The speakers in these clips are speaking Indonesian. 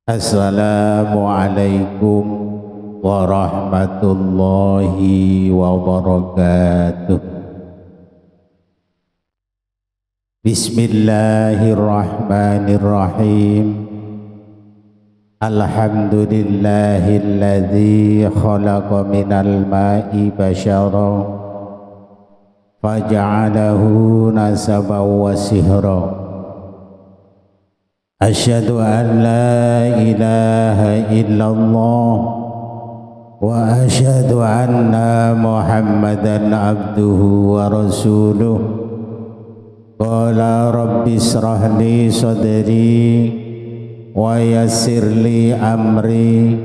Assalamualaikum warahmatullahi wabarakatuh. Bismillahirrahmanirrahim. Alhamdulillahilladzi khalaqa minal ma'i basyara faja'alahu nasaban wa sihra. Asyhadu an la ilaha illallah wa asyhadu anna Muhammadan abduhu wa rasuluh. Qala rabbi israh li sadri wa yassir li amri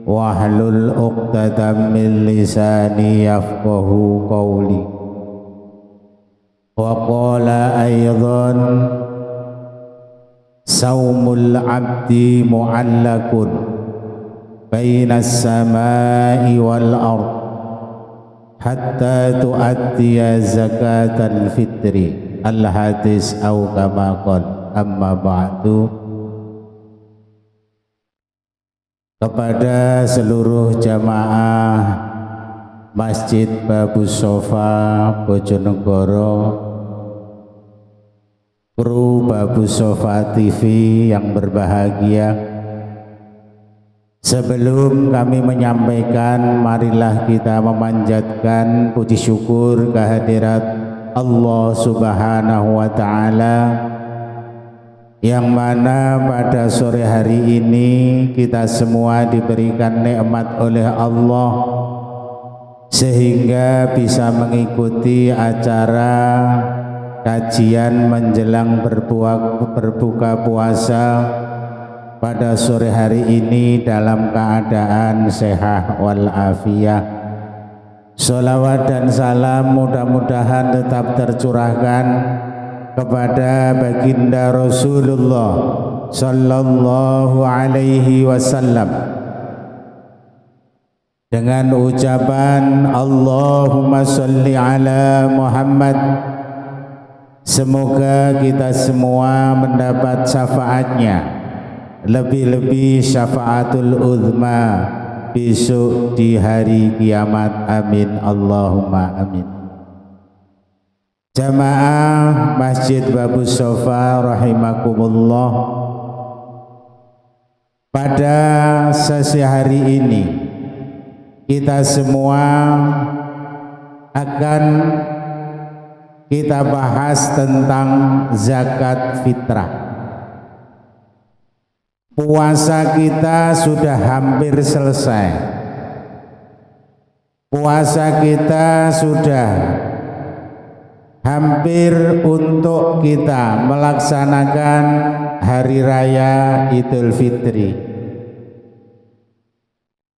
wahlul 'uqdatam min lisani yafqahu qawli. Wa qala aidan saumul abdi mu'allakun bainas samai wal ard hatta tu'addiya zakatal fitri. Al-hadis au kama qala. Amma ba'du. Kepada seluruh jamaah Masjid Babus Sofa Bojonegoro, kru Babus Sofa TV yang berbahagia, sebelum kami menyampaikan, marilah kita memanjatkan puji syukur kehadirat Allah Subhanahu wa Ta'ala, yang mana pada sore hari ini kita semua diberikan nikmat oleh Allah sehingga bisa mengikuti acara kajian menjelang berbuka puasa pada sore hari ini dalam keadaan sehat walafiat. Sholawat dan salam mudah-mudahan tetap tercurahkan kepada baginda Rasulullah sallallahu alaihi wasallam dengan ucapan Allahumma sholli ala Muhammad. Semoga kita semua mendapat syafaatnya, lebih-lebih syafaatul uzma besok di hari kiamat. Amin Allahumma amin. Jamaah Masjid Babus Sofa rahimakumullah, pada sesi hari ini kita semua akan kita bahas tentang zakat fitrah. Puasa kita sudah hampir selesai. Puasa kita sudah hampir untuk kita melaksanakan hari raya Idul Fitri.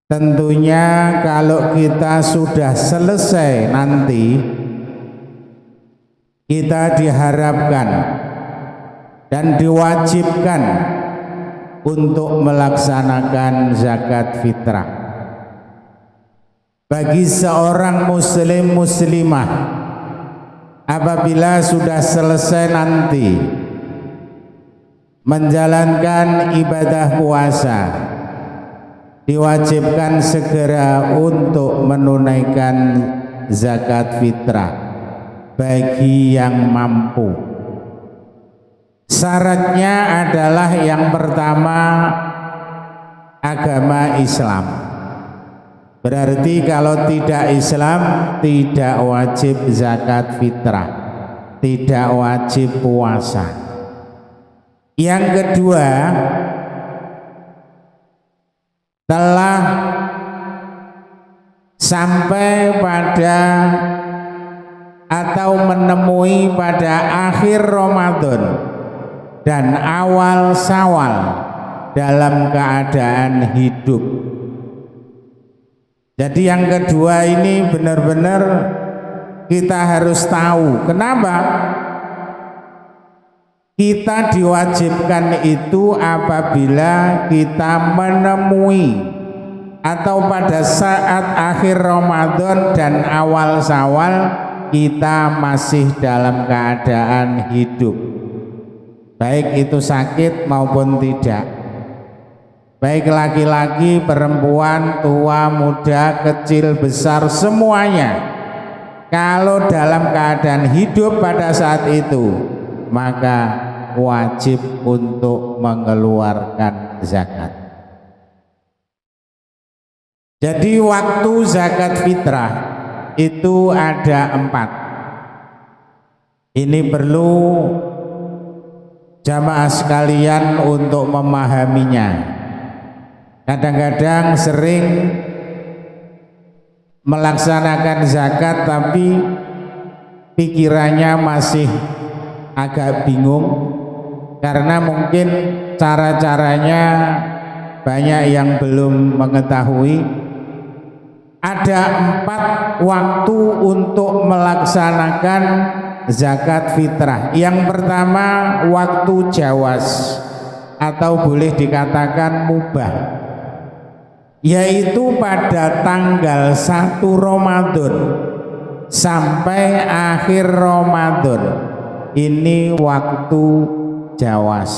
Tentunya kalau kita sudah selesai nanti, kita diharapkan dan diwajibkan untuk melaksanakan zakat fitrah. Bagi seorang muslim muslimah, apabila sudah selesai nanti menjalankan ibadah puasa, diwajibkan segera untuk menunaikan zakat fitrah bagi yang mampu. Syaratnya adalah yang pertama, agama Islam. Berarti kalau tidak Islam tidak wajib zakat fitrah, tidak wajib puasa. Yang kedua, telah sampai pada atau menemui pada akhir Ramadan dan awal Syawal dalam keadaan hidup. Jadi yang kedua ini benar-benar kita harus tahu kenapa kita diwajibkan itu apabila kita menemui atau pada saat akhir Ramadan dan awal Syawal kita masih dalam keadaan hidup, baik itu sakit maupun tidak. baik laki-laki, perempuan, tua, muda, kecil, besar, semuanya kalau dalam keadaan hidup pada saat itu maka wajib untuk mengeluarkan zakat. Jadi waktu zakat fitrah itu ada 4. Ini perlu jamaah sekalian untuk memahaminya. Kadang-kadang sering melaksanakan zakat tapi pikirannya masih agak bingung karena mungkin cara-caranya banyak yang belum mengetahui. Ada 4 waktu untuk melaksanakan zakat fitrah. Yang pertama waktu jawas atau boleh dikatakan mubah, yaitu pada tanggal 1 Ramadan sampai akhir Ramadan. Ini waktu jawas.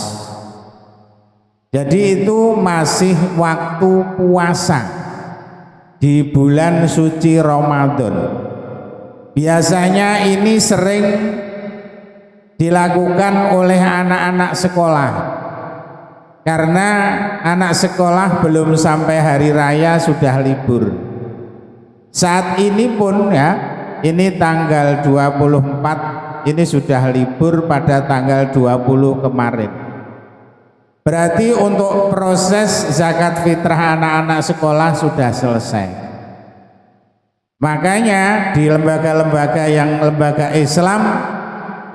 Jadi itu masih waktu puasa di bulan suci Ramadan. Biasanya ini sering dilakukan oleh anak-anak sekolah. Karena anak sekolah belum sampai hari raya sudah libur. Saat ini pun ya, ini tanggal 24, ini sudah libur pada tanggal 20 kemarin. Berarti untuk proses zakat fitrah anak-anak sekolah sudah selesai. Makanya di lembaga-lembaga yang lembaga Islam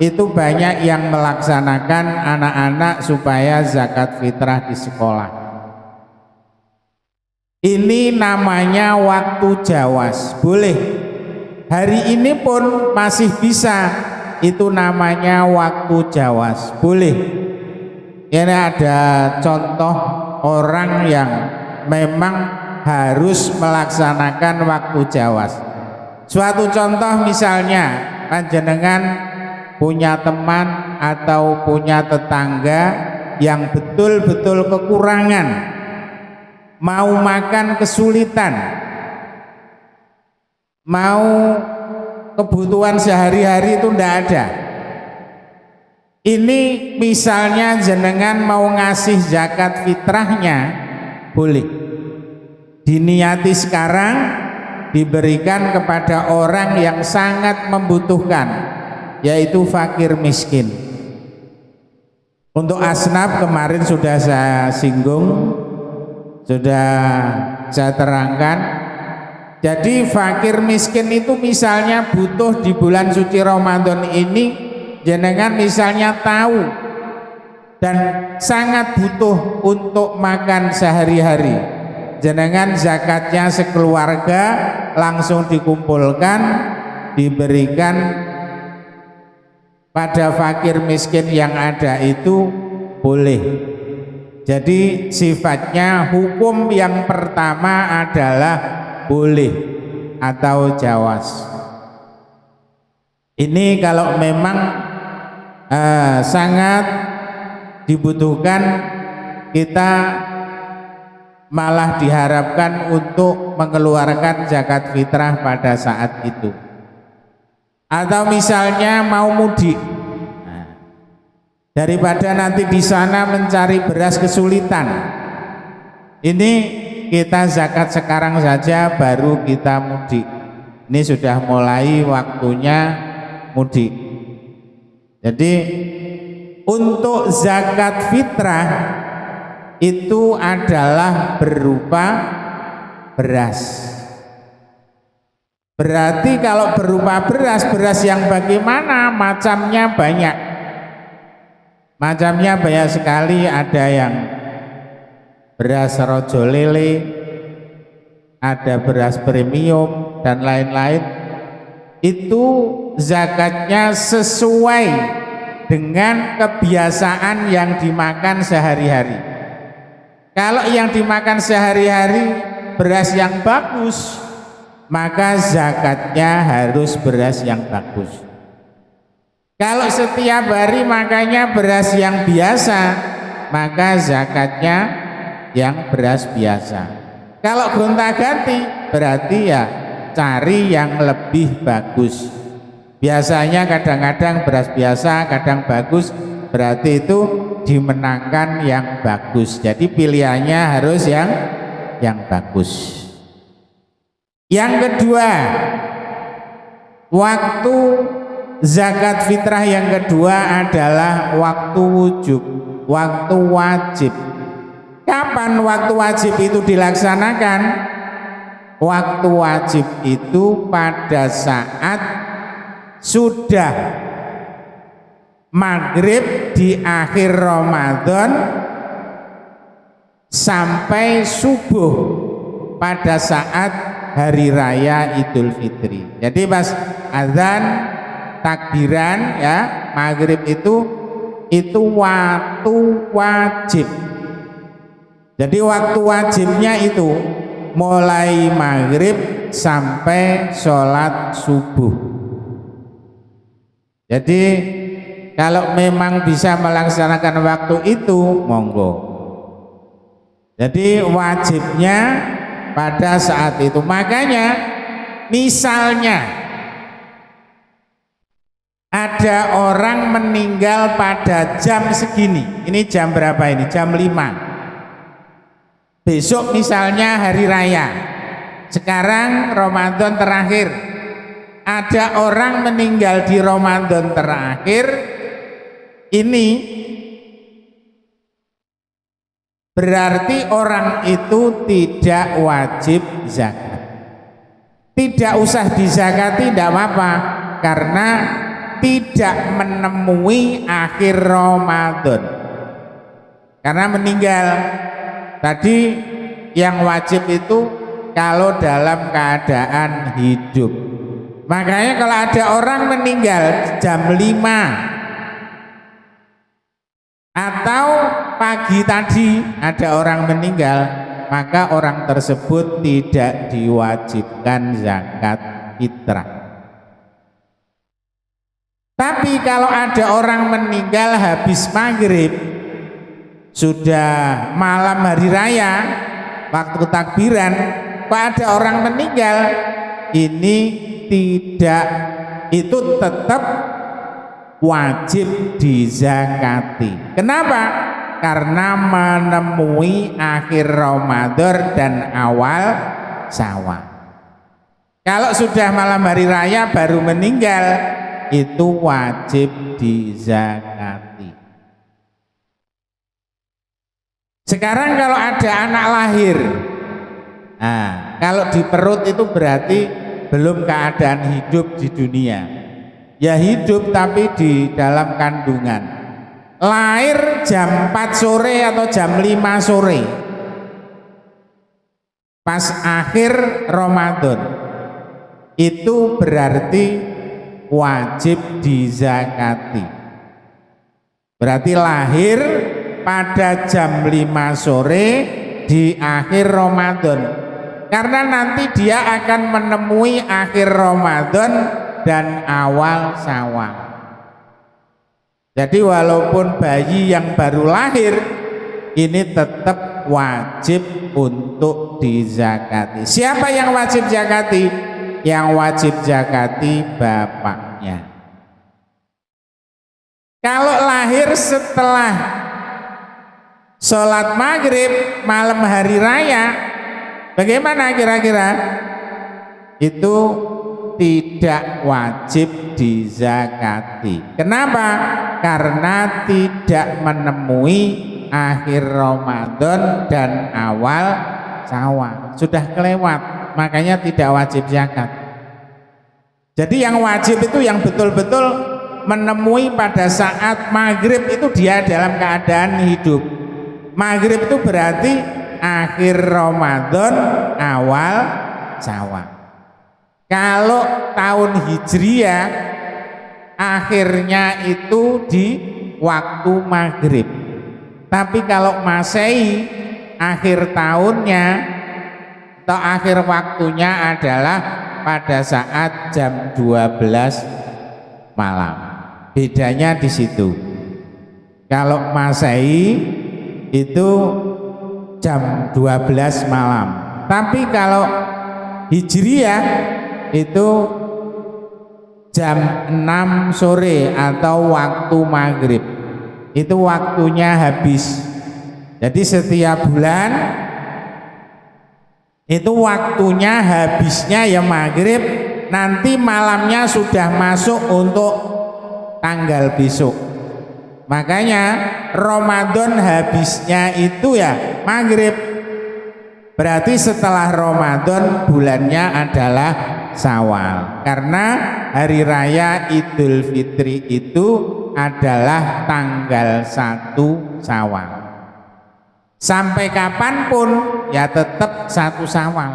itu banyak yang melaksanakan anak-anak supaya zakat fitrah di sekolah. Ini namanya waktu jawas. Boleh. Hari ini pun masih bisa. Itu namanya waktu jawas. Boleh. Ini ada contoh orang yang memang harus melaksanakan waktu jawas. Suatu contoh misalnya panjenengan punya teman atau punya tetangga yang betul-betul kekurangan, mau makan kesulitan, mau kebutuhan sehari-hari itu tidak ada. Ini misalnya jenengan mau ngasih zakat fitrahnya, boleh diniati sekarang, diberikan kepada orang yang sangat membutuhkan, yaitu fakir miskin. Untuk asnaf kemarin sudah saya singgung, sudah saya terangkan. Jadi fakir miskin itu misalnya butuh di bulan suci Ramadan ini, jenengan misalnya tahu dan sangat butuh untuk makan sehari-hari, jenengan zakatnya sekeluarga langsung dikumpulkan, diberikan pada fakir miskin yang ada itu boleh. Jadi sifatnya hukum yang pertama adalah boleh atau jawas. Ini kalau memang sangat dibutuhkan, kita malah diharapkan untuk mengeluarkan zakat fitrah pada saat itu. Atau misalnya mau mudik, daripada nanti di sana mencari beras kesulitan, ini kita zakat sekarang saja baru kita mudik. Ini sudah mulai waktunya mudik. Jadi untuk zakat fitrah itu adalah berupa beras. Berarti kalau berupa beras, beras yang bagaimana? Macamnya banyak. Macamnya banyak sekali, ada yang beras rojo lele, ada beras premium dan lain-lain. Itu zakatnya sesuai dengan kebiasaan yang dimakan sehari-hari. Kalau yang dimakan sehari-hari beras yang bagus, maka zakatnya harus beras yang bagus. Kalau setiap hari makanya beras yang biasa, maka zakatnya yang beras biasa. Kalau gonta-ganti berarti ya cari yang lebih bagus. Biasanya kadang-kadang beras biasa, kadang bagus, berarti itu dimenangkan yang bagus. Jadi pilihannya harus yang bagus. Yang kedua, waktu zakat fitrah yang kedua adalah waktu wujub, waktu wajib. Kapan waktu wajib itu dilaksanakan? Waktu wajib itu pada saat sudah maghrib di akhir Ramadan sampai subuh pada saat hari raya Idul Fitri. Jadi pas azan takbiran ya maghrib itu waktu wajib. Jadi waktu wajibnya itu mulai maghrib sampai sholat subuh. Jadi kalau memang bisa melaksanakan waktu itu monggo. Jadi wajibnya pada saat itu. Makanya misalnya ada orang meninggal pada jam segini. Ini jam berapa ini? Jam 5. Besok misalnya hari raya. Sekarang Ramadan terakhir. Ada orang meninggal di Ramadan terakhir. Ini berarti orang itu tidak wajib zakat. Tidak usah dizakati, tidak apa-apa, karena tidak menemui akhir Ramadan. Karena meninggal. Tadi yang wajib itu kalau dalam keadaan hidup. Makanya kalau ada orang meninggal jam 5 atau pagi tadi ada orang meninggal, maka orang tersebut tidak diwajibkan zakat fitrah. Tapi kalau ada orang meninggal habis maghrib, sudah malam hari raya, waktu takbiran, kok ada orang meninggal, ini tidak, itu tetap wajib dizakati. Kenapa? Karena menemui akhir Ramadan dan awal Syawal. Kalau sudah malam hari raya baru meninggal, itu wajib dizakati. Sekarang kalau ada anak lahir, nah, kalau di perut itu berarti belum keadaan hidup di dunia. Ya hidup tapi di dalam kandungan. Lahir jam 4 sore atau jam 5 sore. Pas akhir Ramadan. Itu berarti wajib dizakati. Berarti lahir pada jam 5 sore di akhir Ramadan, karena nanti dia akan menemui akhir Ramadan dan awal Syawal. Jadi walaupun bayi yang baru lahir ini tetap wajib untuk dizakati. Siapa yang wajib zakati? Yang wajib zakati bapaknya. Kalau lahir setelah sholat maghrib malam hari raya, bagaimana kira-kira? Itu tidak wajib dizakati. Kenapa? Karena tidak menemui akhir Ramadan dan awal Syawal. Sudah kelewat, makanya tidak wajib zakat. Jadi yang wajib itu yang betul-betul menemui pada saat maghrib, itu dia dalam keadaan hidup. Maghrib itu berarti akhir Ramadan, awal Syawal. Kalau tahun Hijriah akhirnya itu di waktu maghrib. Tapi kalau Masehi akhir tahunnya atau akhir waktunya adalah pada saat jam 12 malam. Bedanya di situ. Kalau Masehi itu jam 12 malam. Tapi kalau Hijriyah itu jam 6 sore atau waktu maghrib. Itu waktunya habis. Jadi setiap bulan itu waktunya habisnya ya maghrib, nanti malamnya sudah masuk untuk tanggal besok. Makanya Ramadan habisnya itu ya maghrib. Berarti setelah Ramadan bulannya adalah Syawal. Karena hari raya Idul Fitri itu adalah tanggal 1 Syawal. Sampai kapanpun ya tetap 1 Syawal.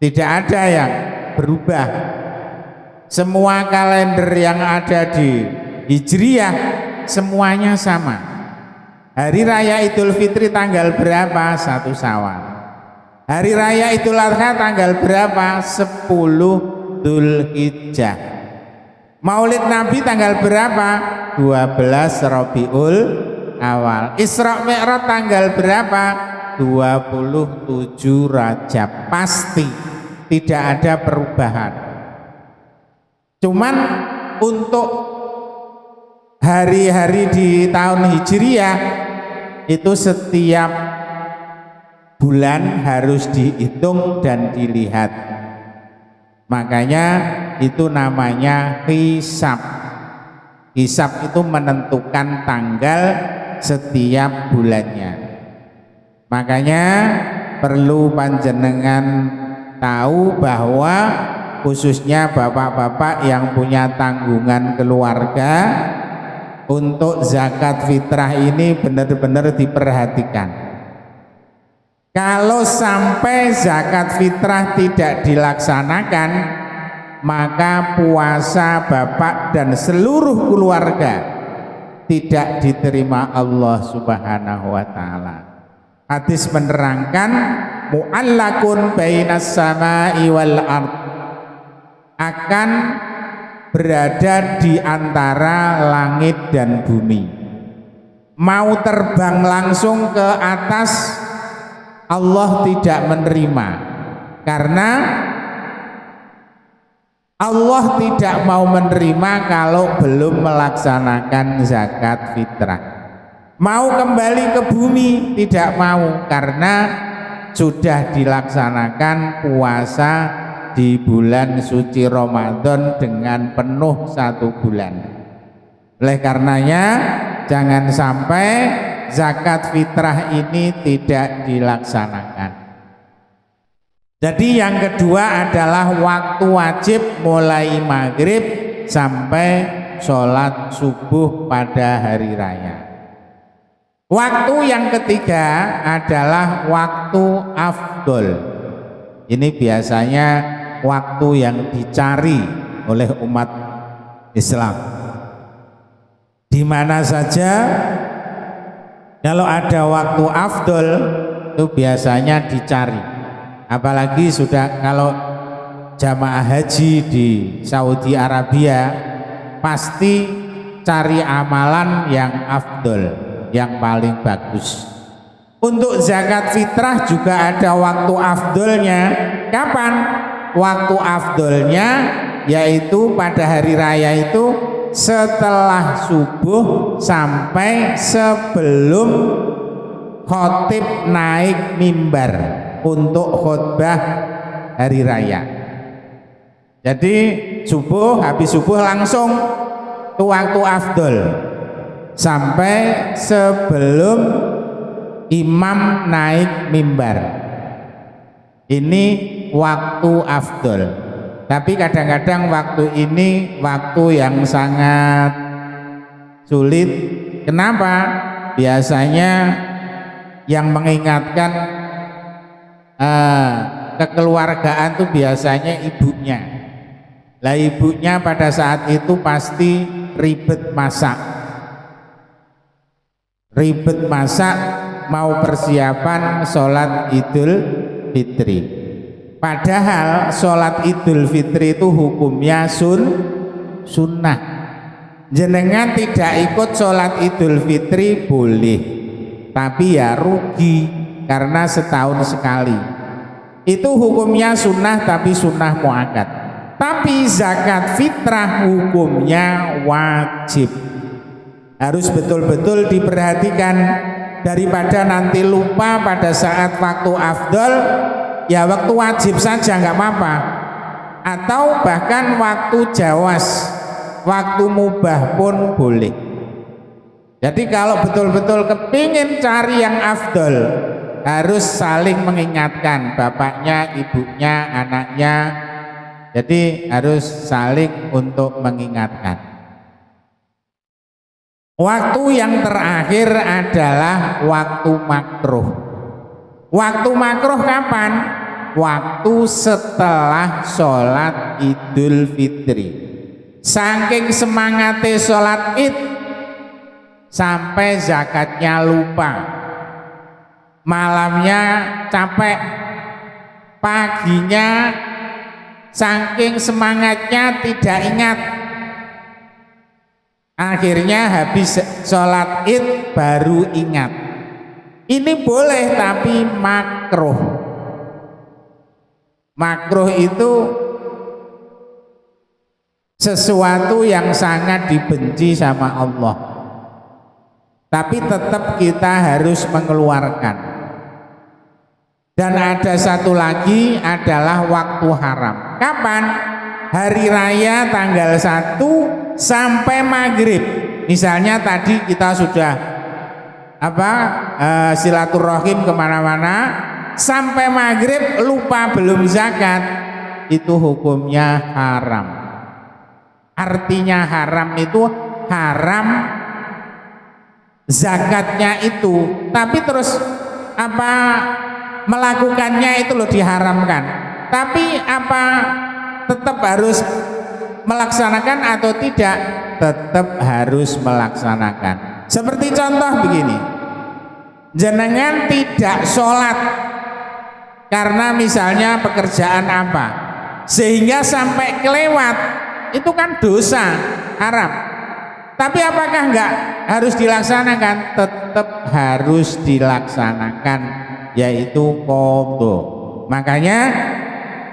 Tidak ada yang berubah. Semua kalender yang ada di Hijriyah semuanya sama. Hari raya Idul Fitri tanggal berapa? 1 Syawal. Hari raya Idul Adha tanggal berapa? 10 Dzulhijjah. Maulid Nabi tanggal berapa? 12 Rabiul Awal. Isra Mi'raj tanggal berapa? 27 Rajab. Pasti tidak ada perubahan. Cuman untuk hari-hari di tahun Hijriyah itu setiap bulan harus dihitung dan dilihat. Makanya itu namanya hisab. Hisab itu menentukan tanggal setiap bulannya. Makanya perlu panjenengan tahu bahwa khususnya bapak-bapak yang punya tanggungan keluarga, untuk zakat fitrah ini benar-benar diperhatikan. Kalau sampai zakat fitrah tidak dilaksanakan, maka puasa bapak dan seluruh keluarga tidak diterima Allah Subhanahu wa taala. Hadis menerangkan mu'allakun bainas sama'i wal ard, akan berada di antara langit dan bumi. Mau terbang langsung ke atas Allah tidak menerima, karena Allah tidak mau menerima kalau belum melaksanakan zakat fitrah. Mau kembali ke bumi tidak mau, karena sudah dilaksanakan puasa di bulan suci Ramadan dengan penuh 1 bulan. Oleh karenanya jangan sampai zakat fitrah ini tidak dilaksanakan. Jadi yang kedua adalah waktu wajib mulai maghrib sampai sholat subuh pada hari raya. Waktu yang ketiga adalah waktu afdol. Ini biasanya waktu yang dicari oleh umat Islam. Di mana saja kalau ada waktu afdol itu biasanya dicari. Apalagi sudah kalau jamaah haji di Saudi Arabia pasti cari amalan yang afdol, yang paling bagus. Untuk zakat fitrah juga ada waktu afdolnya. Kapan? Waktu afdolnya yaitu pada hari raya itu setelah subuh sampai sebelum khotib naik mimbar untuk khutbah hari raya. Jadi habis subuh langsung itu waktu afdol sampai sebelum imam naik mimbar. Ini waktu afdol. Tapi kadang-kadang waktu ini waktu yang sangat sulit. Kenapa? Biasanya yang mengingatkan kekeluargaan tuh biasanya ibunya. Lah ibunya pada saat itu pasti ribet masak. Mau persiapan sholat Idul Fitri. Padahal sholat Idul Fitri itu hukumnya sunnah. Jenengan tidak ikut sholat Idul Fitri boleh, tapi ya rugi. karena setahun sekali. Itu hukumnya sunnah tapi sunnah muakkad. Tapi zakat fitrah hukumnya wajib. Harus betul-betul diperhatikan daripada nanti lupa pada saat waktu afdol, ya waktu wajib saja nggak apa-apa. Atau bahkan waktu jawas, waktu mubah pun boleh. Jadi kalau betul-betul kepingin cari yang afdol, harus saling mengingatkan bapaknya, ibunya, anaknya. Jadi harus saling untuk mengingatkan. Waktu yang terakhir adalah waktu makruh. Waktu makruh kapan? Waktu setelah sholat Idul Fitri. Saking semangatnya sholat Id sampai zakatnya lupa. Malamnya capek, paginya saking semangatnya tidak ingat. Akhirnya habis sholat Id baru ingat. Ini boleh tapi makruh. Makruh itu sesuatu yang sangat dibenci sama Allah. Tapi tetap kita harus mengeluarkan. Dan ada satu lagi adalah waktu haram. Kapan? Hari raya tanggal 1 sampai maghrib. Misalnya tadi kita sudah silaturahim kemana-mana, sampai maghrib lupa belum zakat, itu hukumnya haram. Artinya haram itu haram zakatnya itu, tapi terus melakukannya itu loh diharamkan. Tapi tetap harus melaksanakan atau tidak? Tetap harus melaksanakan. Seperti contoh begini, jenengan tidak sholat karena misalnya pekerjaan sehingga sampai kelewat, itu kan dosa, haram. Tapi apakah enggak harus dilaksanakan? Tetap harus dilaksanakan, yaitu qadha. Makanya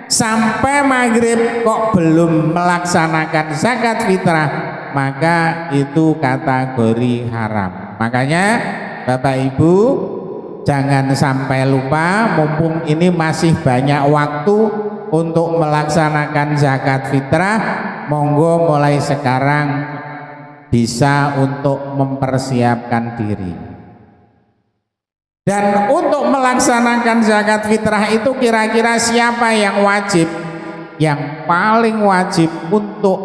sampai maghrib kok belum melaksanakan zakat fitrah, maka itu kategori haram. Makanya Bapak Ibu jangan sampai lupa, mumpung ini masih banyak waktu untuk melaksanakan zakat fitrah, monggo mulai sekarang bisa untuk mempersiapkan diri. Dan untuk melaksanakan zakat fitrah itu kira-kira siapa yang wajib? Yang paling wajib untuk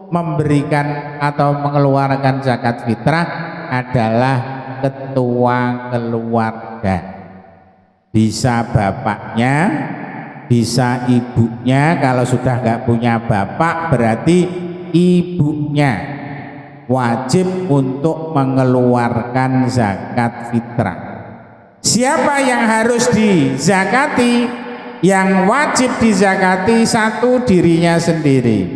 memberikan atau mengeluarkan zakat fitrah adalah ketua keluarga. Bisa bapaknya, bisa ibunya. Kalau sudah nggak punya bapak berarti ibunya wajib untuk mengeluarkan zakat fitrah. Siapa yang harus dizakati? Yang wajib dizakati satu, dirinya sendiri,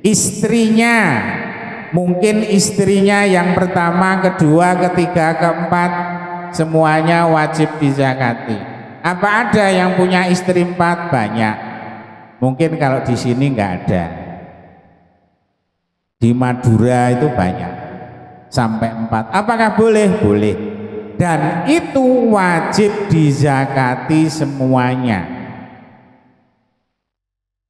istrinya, mungkin istrinya yang pertama, kedua, ketiga, keempat, semuanya wajib dizakati. Apa ada yang punya istri 4? Banyak. Mungkin kalau di sini nggak ada. Di Madura itu banyak sampai 4. Apakah boleh? Boleh. Dan itu wajib dizakati semuanya.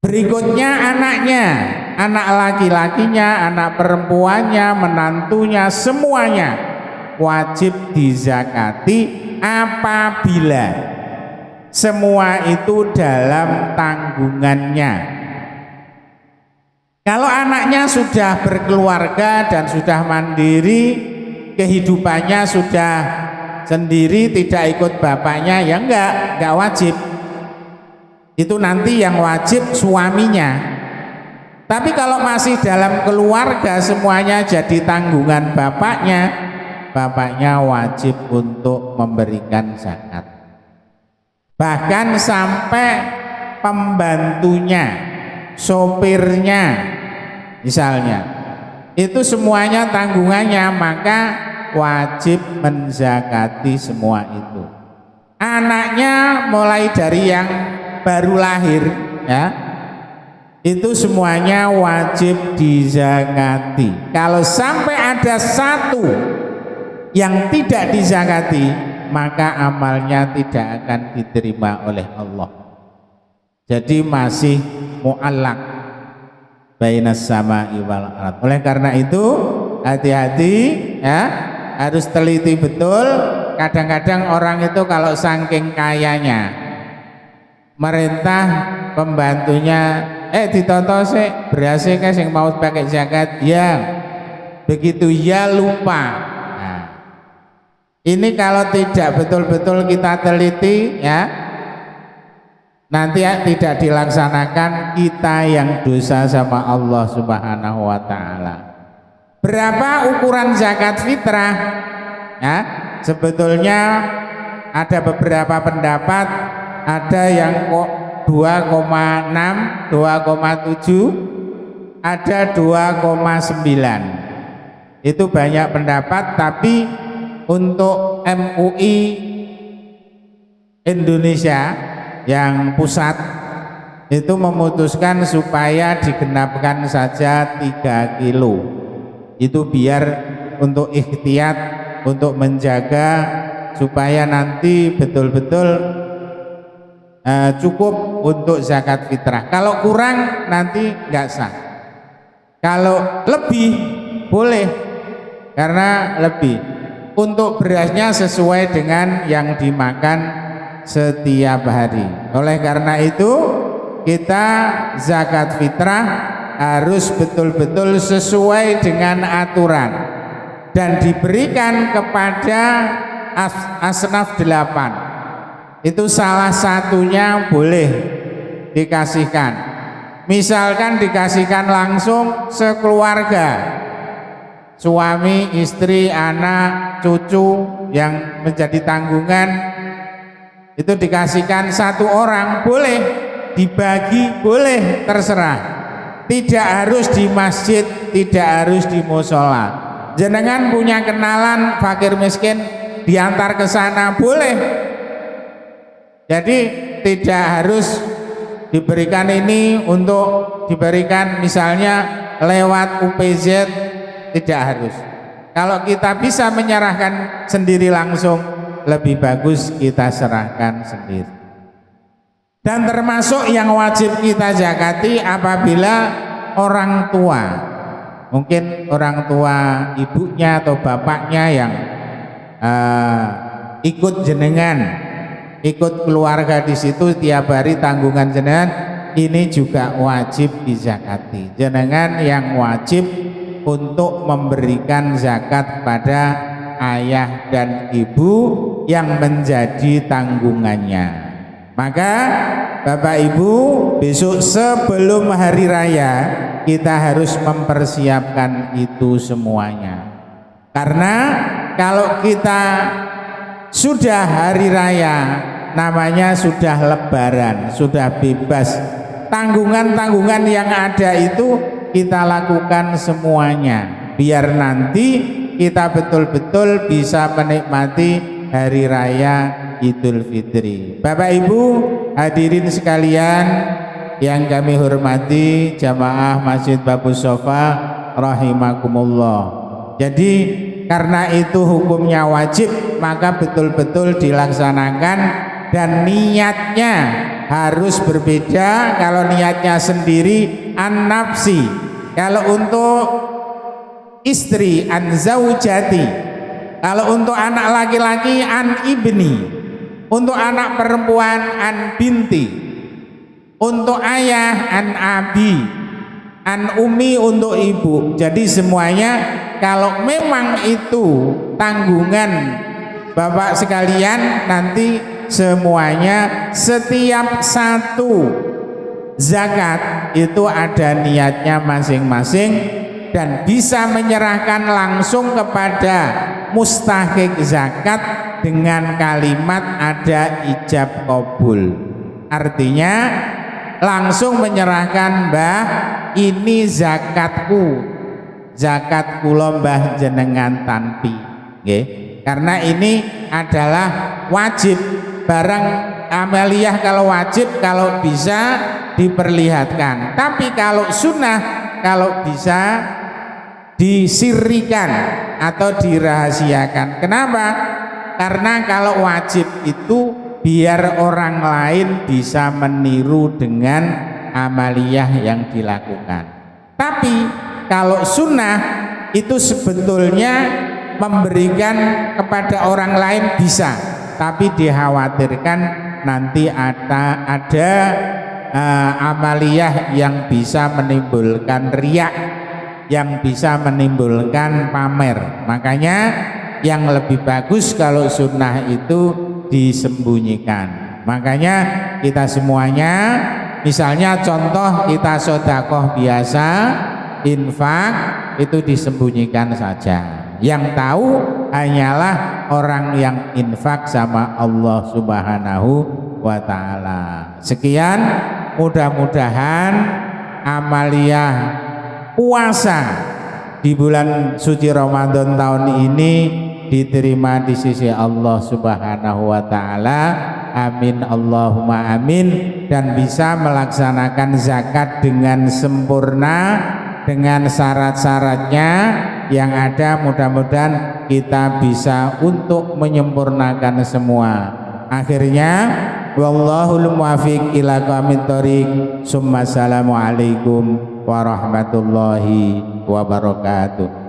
Berikutnya anaknya, anak laki-lakinya, anak perempuannya, menantunya, semuanya wajib dizakati apabila semua itu dalam tanggungannya. Kalau anaknya sudah berkeluarga dan sudah mandiri, kehidupannya sudah sendiri, tidak ikut bapaknya, ya enggak wajib. Itu nanti yang wajib suaminya. Tapi kalau masih dalam keluarga, semuanya jadi tanggungan bapaknya, bapaknya wajib untuk memberikan zakat. Bahkan sampai pembantunya, sopirnya misalnya, itu semuanya tanggungannya, maka wajib menzakati semua itu. Anaknya mulai dari yang baru lahir ya, itu semuanya wajib dizakati. Kalau sampai ada satu yang tidak dizakati, maka amalnya tidak akan diterima oleh Allah. Jadi masih mu'allaq bainas sama'i wal ardh. Oleh karena itu hati-hati ya, harus teliti betul. Kadang-kadang orang itu kalau saking kayanya, merintah pembantunya ditonton sih berhasil kan yang mau pakai zakat ya, begitu ya lupa. Nah, ini kalau tidak betul-betul kita teliti ya, nanti tidak dilaksanakan, kita yang dosa sama Allah Subhanahu wa ta'ala. Berapa ukuran zakat fitrah ya? Sebetulnya ada beberapa pendapat, ada yang kok 2,6, 2,7, ada 2,9. Itu banyak pendapat, tapi untuk MUI Indonesia yang pusat itu memutuskan supaya digenapkan saja 3 kilo. Itu biar untuk ikhtiyat, untuk menjaga supaya nanti betul-betul cukup untuk zakat fitrah. Kalau kurang nanti nggak sah. Kalau lebih boleh, karena lebih. Untuk berasnya sesuai dengan yang dimakan setiap hari. Oleh karena itu kita zakat fitrah harus betul-betul sesuai dengan aturan dan diberikan kepada asnaf 8. Itu salah satunya boleh dikasihkan. Misalkan dikasihkan langsung sekeluarga, suami, istri, anak, cucu yang menjadi tanggungan, itu dikasihkan 1 orang boleh, dibagi boleh, terserah. Tidak harus di masjid, tidak harus di musola. Jenengan punya kenalan fakir miskin, diantar ke sana boleh. Jadi tidak harus diberikan ini untuk diberikan misalnya lewat UPZ, tidak harus. Kalau kita bisa menyerahkan sendiri langsung, lebih bagus kita serahkan sendiri. Dan termasuk yang wajib kita zakati apabila orang tua, mungkin orang tua ibunya atau bapaknya yang ikut jenengan, ikut keluarga di situ tiap hari tanggungan jenengan, ini juga wajib dizakati. Jenengan yang wajib untuk memberikan zakat pada ayah dan ibu yang menjadi tanggungannya. Maka Bapak Ibu, besok sebelum hari raya kita harus mempersiapkan itu semuanya. Karena kalau kita sudah hari raya, namanya sudah lebaran, sudah bebas. Tanggungan-tanggungan yang ada itu kita lakukan semuanya, biar nanti kita betul-betul bisa menikmati hari raya Idul Fitri. Bapak Ibu hadirin sekalian yang kami hormati, jamaah Masjid Babus Sofa rahimakumullah. Jadi karena itu hukumnya wajib, maka betul-betul dilaksanakan dan niatnya harus berbeda. Kalau niatnya sendiri an-nafsi, kalau untuk istri an-zaujati, kalau untuk anak laki-laki an-ibni, untuk anak perempuan an-binti, untuk ayah an-abi, an-umi untuk ibu. Jadi semuanya kalau memang itu tanggungan Bapak sekalian, nanti semuanya setiap satu zakat itu ada niatnya masing-masing dan bisa menyerahkan langsung kepada mustahik zakat dengan kalimat ada ijab kabul. Artinya langsung menyerahkan, Mbah, ini zakatku, zakat kula mbah jenengan tanpi, nggih. Karena ini adalah wajib barang amaliyah kalau wajib kalau bisa diperlihatkan, tapi kalau sunnah kalau bisa disirrikan atau dirahasiakan. Kenapa? Karena kalau wajib itu biar orang lain bisa meniru dengan amaliyah yang dilakukan. Tapi kalau sunnah itu sebetulnya memberikan kepada orang lain bisa, tapi dikhawatirkan nanti ada amaliyah yang bisa menimbulkan riya, yang bisa menimbulkan pamer. Makanya yang lebih bagus kalau sunnah itu disembunyikan. Makanya kita semuanya, misalnya contoh kita sedekah biasa, infak itu disembunyikan saja. Yang tahu hanyalah orang yang infak sama Allah Subhanahu wa ta'ala. Sekian, mudah-mudahan amaliyah puasa di bulan suci Ramadan tahun ini diterima di sisi Allah Subhanahu wa ta'ala. Amin Allahumma amin. Dan bisa melaksanakan zakat dengan sempurna, dengan syarat-syaratnya yang ada. Mudah-mudahan kita bisa untuk menyempurnakan semua. Akhirnya wallahul muwaffiq ila aqwamit thoriq. Summa assalamualaikum warahmatullahi wabarakatuh.